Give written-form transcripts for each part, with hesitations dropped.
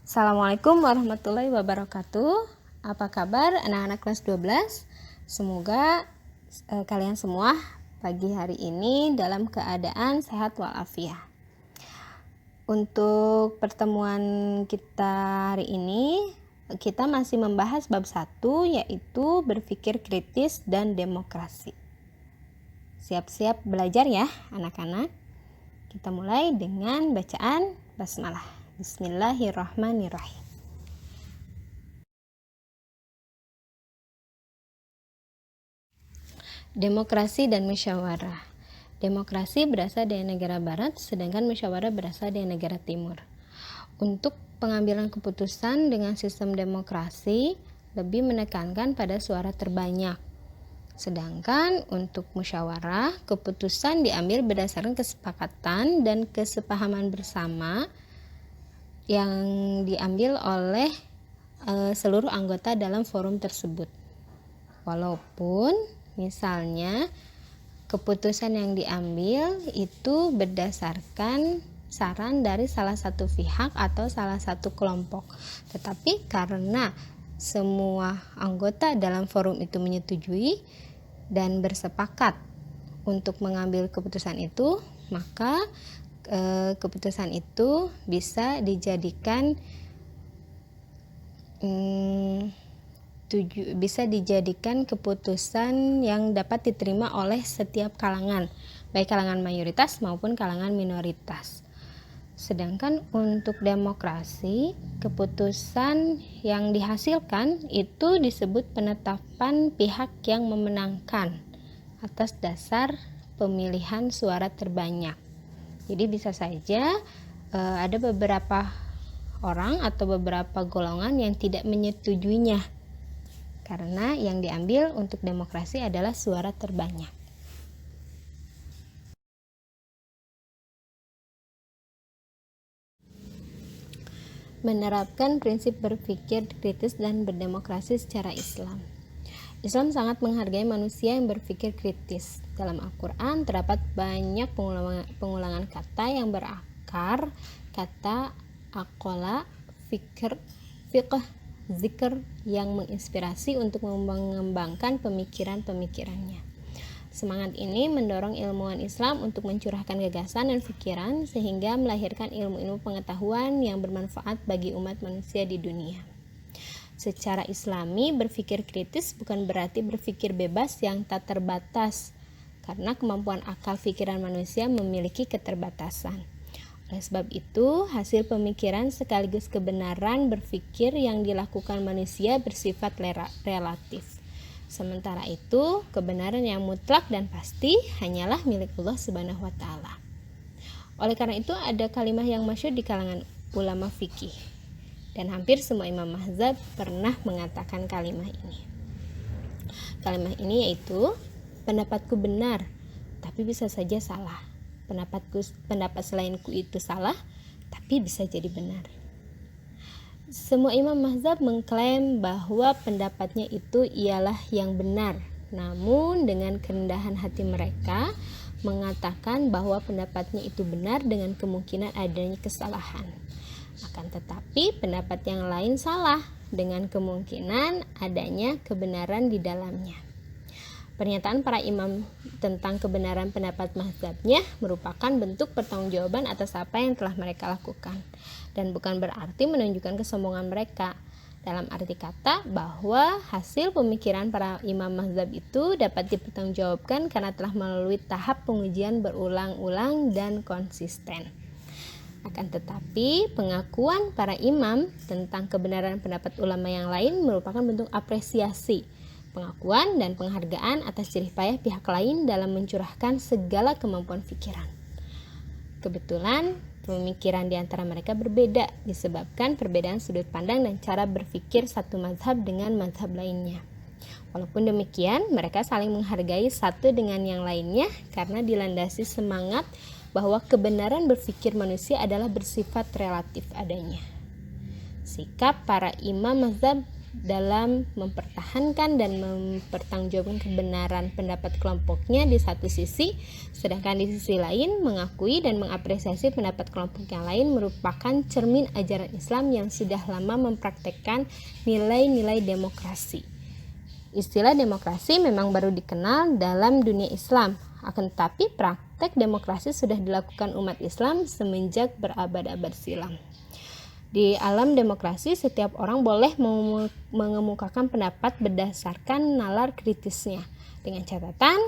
Assalamualaikum warahmatullahi wabarakatuh. Apa kabar anak-anak kelas 12? Semoga kalian semua pagi hari ini dalam keadaan sehat walafiat. Untuk pertemuan kita hari ini, kita masih membahas bab 1, yaitu berpikir kritis dan demokrasi. Siap-siap belajar ya anak-anak. Kita mulai dengan bacaan basmalah. Bismillahirrahmanirrahim. Demokrasi dan musyawarah. Demokrasi berasal dari negara barat, sedangkan musyawarah berasal dari negara timur. Untuk pengambilan keputusan dengan sistem demokrasi lebih menekankan pada suara terbanyak. Sedangkan untuk musyawarah, keputusan diambil berdasarkan kesepakatan dan kesepahaman bersama yang diambil oleh seluruh anggota dalam forum tersebut. Walaupun misalnya keputusan yang diambil itu berdasarkan saran dari salah satu pihak atau salah satu kelompok, tetapi karena semua anggota dalam forum itu menyetujui dan bersepakat untuk mengambil keputusan itu, maka keputusan itu bisa dijadikan keputusan yang dapat diterima oleh setiap kalangan, baik kalangan mayoritas maupun kalangan minoritas. Sedangkan untuk demokrasi, keputusan yang dihasilkan itu disebut penetapan pihak yang memenangkan atas dasar pemilihan suara terbanyak. Jadi bisa saja ada beberapa orang atau beberapa golongan yang tidak menyetujuinya, karena yang diambil untuk demokrasi adalah suara terbanyak. Menerapkan prinsip berpikir kritis dan berdemokrasi secara Islam. Islam sangat menghargai manusia yang berpikir kritis. Dalam Al-Quran terdapat banyak pengulangan kata yang berakar kata aqala, fikr, fiqh, zikr yang menginspirasi untuk mengembangkan pemikiran-pemikirannya. Semangat ini mendorong ilmuwan Islam untuk mencurahkan gagasan dan pikiran sehingga melahirkan ilmu-ilmu pengetahuan yang bermanfaat bagi umat manusia di dunia. Secara Islami, berpikir kritis bukan berarti berpikir bebas yang tak terbatas, karena kemampuan akal pikiran manusia memiliki keterbatasan. Oleh sebab itu, hasil pemikiran sekaligus kebenaran berpikir yang dilakukan manusia bersifat relatif. Sementara itu, kebenaran yang mutlak dan pasti hanyalah milik Allah Subhanahu wa Ta'ala. Oleh karena itu, ada kalimat yang masyhur di kalangan ulama fikih. Dan hampir semua imam mazhab pernah mengatakan kalimat ini. Kalimat ini yaitu, pendapatku benar, tapi bisa saja salah. Pendapat selainku itu salah, tapi bisa jadi benar. Semua imam mazhab mengklaim bahwa pendapatnya itu ialah yang benar. Namun dengan kerendahan hati mereka mengatakan bahwa pendapatnya itu benar dengan kemungkinan adanya kesalahan. Akan tetapi pendapat yang lain salah dengan kemungkinan adanya kebenaran di dalamnya. Pernyataan para imam tentang kebenaran pendapat mazhabnya merupakan bentuk pertanggungjawaban atas apa yang telah mereka lakukan, dan bukan berarti menunjukkan kesombongan mereka. Dalam arti kata bahwa hasil pemikiran para imam mazhab itu dapat dipertanggungjawabkan karena telah melalui tahap pengujian berulang-ulang dan konsisten. Akan tetapi, pengakuan para imam tentang kebenaran pendapat ulama yang lain merupakan bentuk apresiasi, pengakuan dan penghargaan atas jerih payah pihak lain dalam mencurahkan segala kemampuan pikiran. Kebetulan, pemikiran di antara mereka berbeda disebabkan perbedaan sudut pandang dan cara berpikir satu mazhab dengan mazhab lainnya. Walaupun demikian, mereka saling menghargai satu dengan yang lainnya karena dilandasi semangat bahwa kebenaran berpikir manusia adalah bersifat relatif adanya. Sikap para imam mazhab dalam mempertahankan dan mempertanggungjawabkan kebenaran pendapat kelompoknya di satu sisi, sedangkan di sisi lain mengakui dan mengapresiasi pendapat kelompok yang lain merupakan cermin ajaran Islam yang sudah lama mempraktekkan nilai-nilai demokrasi. Istilah demokrasi memang baru dikenal dalam dunia Islam, akan tetapi praktek demokrasi sudah dilakukan umat Islam semenjak berabad-abad silam. Di alam demokrasi, setiap orang boleh mengemukakan pendapat berdasarkan nalar kritisnya, dengan catatan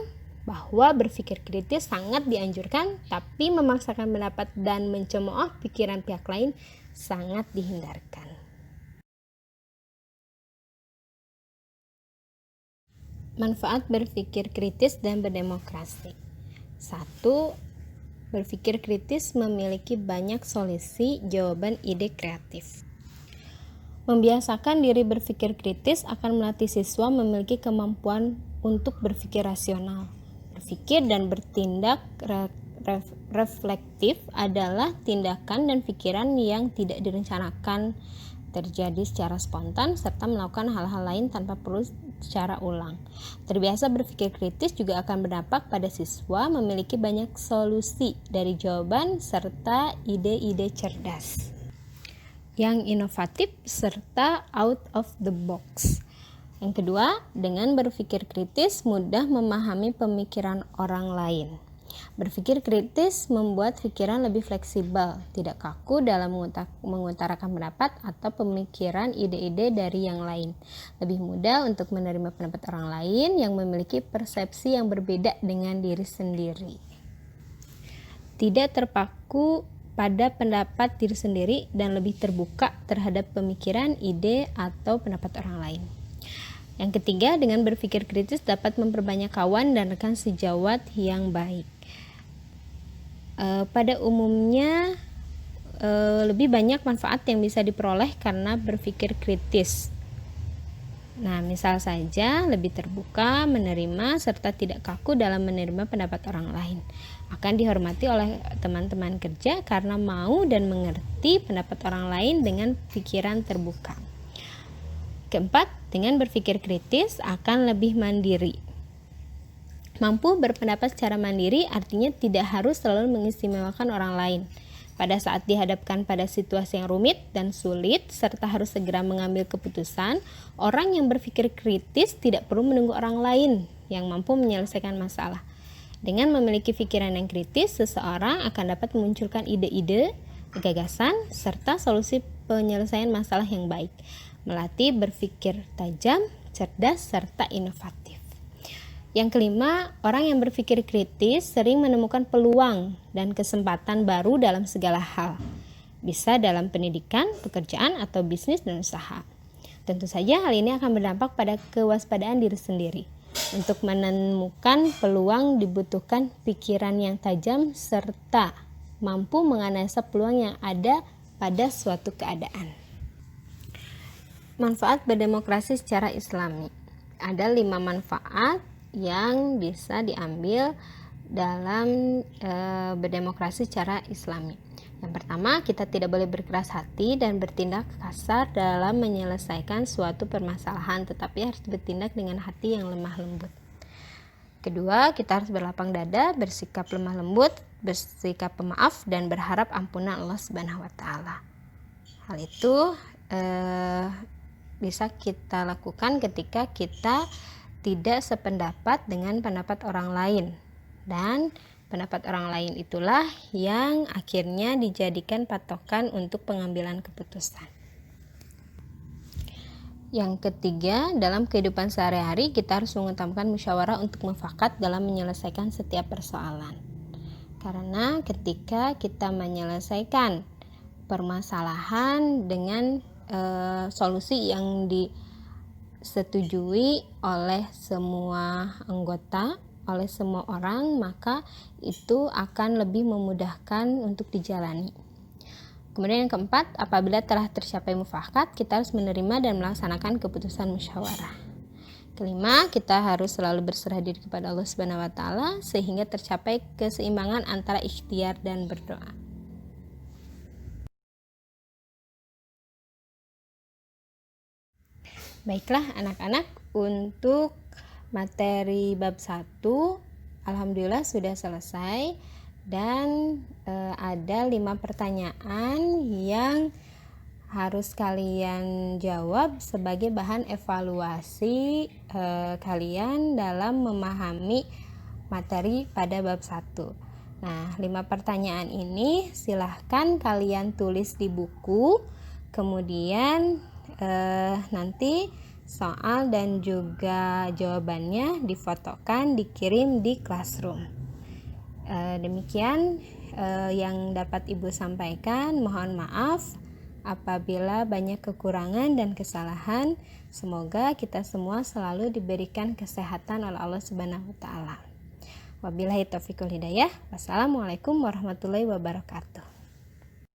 bahwa berpikir kritis sangat dianjurkan, tapi memaksakan pendapat dan mencemooh pikiran pihak lain sangat dihindarkan. Manfaat berpikir kritis dan berdemokrasi. 1. Berpikir kritis memiliki banyak solusi, jawaban, ide kreatif. Membiasakan diri berpikir kritis akan melatih siswa memiliki kemampuan untuk berpikir rasional. Berpikir dan bertindak reflektif adalah tindakan dan pikiran yang tidak direncanakan, terjadi secara spontan, serta melakukan hal-hal lain tanpa perlu secara ulang. Terbiasa berpikir kritis juga akan berdampak pada siswa memiliki banyak solusi dari jawaban serta ide-ide cerdas yang inovatif serta out of the box. Yang kedua, dengan berpikir kritis mudah memahami pemikiran orang lain. Berpikir kritis membuat pikiran lebih fleksibel, tidak kaku dalam mengutarakan pendapat atau pemikiran ide-ide dari yang lain. Lebih mudah untuk menerima pendapat orang lain yang memiliki persepsi yang berbeda dengan diri sendiri. Tidak terpaku pada pendapat diri sendiri dan lebih terbuka terhadap pemikiran, ide, atau pendapat orang lain. Yang ketiga, dengan berpikir kritis dapat memperbanyak kawan dan rekan sejawat yang baik. Pada umumnya lebih banyak manfaat yang bisa diperoleh karena berpikir kritis. Nah, misal saja lebih terbuka, menerima, serta tidak kaku dalam menerima pendapat orang lain. Akan dihormati oleh teman-teman kerja karena mau dan mengerti pendapat orang lain dengan pikiran terbuka. Keempat, dengan berpikir kritis akan lebih mandiri. Mampu berpendapat secara mandiri artinya tidak harus selalu mengistimewakan orang lain. Pada saat dihadapkan pada situasi yang rumit dan sulit serta harus segera mengambil keputusan, orang yang berpikir kritis tidak perlu menunggu orang lain yang mampu menyelesaikan masalah. Dengan memiliki pikiran yang kritis, seseorang akan dapat memunculkan ide-ide, gagasan, serta solusi penyelesaian masalah yang baik. Melatih berpikir tajam, cerdas, serta inovatif. Yang kelima, orang yang berpikir kritis sering menemukan peluang dan kesempatan baru dalam segala hal. Bisa dalam pendidikan, pekerjaan, atau bisnis dan usaha. Tentu saja hal ini akan berdampak pada kewaspadaan diri sendiri. Untuk menemukan peluang dibutuhkan pikiran yang tajam serta mampu menganalisa peluang yang ada pada suatu keadaan. Manfaat berdemokrasi secara Islami. Ada 5 manfaat yang bisa diambil dalam berdemokrasi secara Islami. Yang pertama, kita tidak boleh berkeras hati dan bertindak kasar dalam menyelesaikan suatu permasalahan, tetapi harus bertindak dengan hati yang lemah lembut. Kedua, kita harus berlapang dada, bersikap lemah lembut, bersikap pemaaf, dan berharap ampunan Allah Subhanahu wa Ta'ala. Hal itu bisa kita lakukan ketika kita tidak sependapat dengan pendapat orang lain, dan pendapat orang lain itulah yang akhirnya dijadikan patokan untuk pengambilan keputusan. Yang ketiga, dalam kehidupan sehari-hari kita harus mengutamakan musyawarah untuk mufakat dalam menyelesaikan setiap persoalan. Karena ketika kita menyelesaikan permasalahan dengan solusi yang disetujui oleh semua anggota, oleh semua orang, maka itu akan lebih memudahkan untuk dijalani. Kemudian yang keempat, apabila telah tercapai mufakat, kita harus menerima dan melaksanakan keputusan musyawarah. Kelima, kita harus selalu berserah diri kepada Allah Subhanahu wa Ta'ala sehingga tercapai keseimbangan antara ikhtiar dan berdoa. Baiklah anak-anak, untuk materi bab 1 alhamdulillah sudah selesai dan ada 5 pertanyaan yang harus kalian jawab sebagai bahan evaluasi kalian dalam memahami materi pada bab 1. Nah, 5 pertanyaan ini silahkan kalian tulis di buku, kemudian nanti soal dan juga jawabannya difotokan, dikirim di classroom. Demikian yang dapat Ibu sampaikan. Mohon maaf apabila banyak kekurangan dan kesalahan. Semoga kita semua selalu diberikan kesehatan oleh Allah Subhanahu wa taala. Wabillahi taufiq wal hidayah. Wassalamualaikum warahmatullahi wabarakatuh.